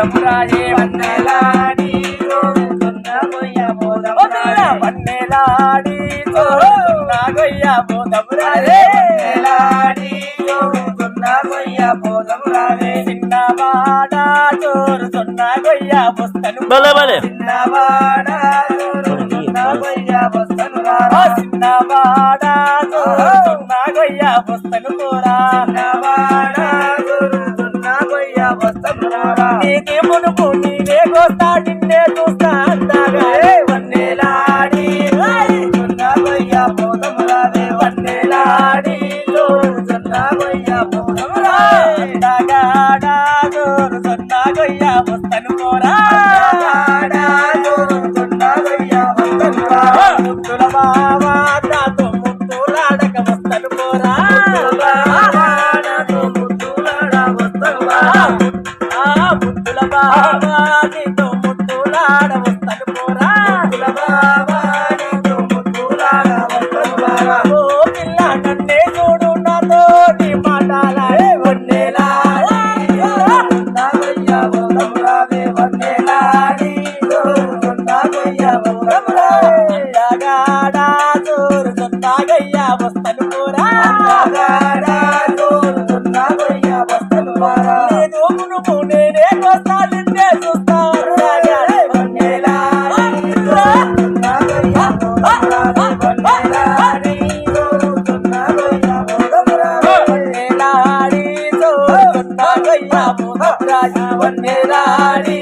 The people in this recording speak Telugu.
పోదమురాయే వన్నెలాడి జోరుతున్న గొయ్య పోదమురా వన్నెలాడి జోరుతున్న గొయ్య పోదమురాయే వన్నెలాడి జోరుతున్న గొయ్య పోదమురాయే చిన్నవాడ జోరుతున్న గొయ్య పుస్తను చిన్నవాడ జోరుతున్న గొయ్య పుస్తను చిన్నవాడ జోరుతున్న గొయ్య పుస్తను కూరా చిన్నవాడ జోరుతున్న గొయ్య పుస్తను నీతి మునుపు నీవే కోస్తా నిన్నే చూస్తా అందాగా వన్నెలాడి జోరుతున్న గొయ్య పోదమురావే వన్నెలాడి జోరుతున్న గొయ్య పోదమురా అందగాడ జోరుతున్న గొయ్య పుస్తను కూరా జోరుతున్న గొయ్య పుస్తను ముద్దుల బావా నాతో ముద్దులాడక వస్తను పోరా ముద్దులాడ వస్తను ముద్దుల బావా నీతో ముద్దులాడ వస్తను పోరా ముద్దుల బావా నీతో ముద్దులాడ వస్తను పోరా ఓ పిల్ల నన్నే చూడు నాతోటి మాటలాడే వన్నెలాడి జోరుతున్న గొయ్య పోదమురావే వన్నెలాడి జోరుతున్న గొయ్య పోదమురా అందగాడ జోరుతున్న గొయ్య వస్తను పోరా అందగాడ జోరుతున్న గొయ్య వస్తను పోరా నేను మునుపు నేనే కోస్తా నిన్నే చూస్తా వన్నెలాడి జోరుతున్న గొయ్య పోదమురావే వన్నెలాడి జోరుతున్న గొయ్య పోదమురా వన్నెలాడి జోరుతున్న గొయ్య పోదమురా వన్నెలాడి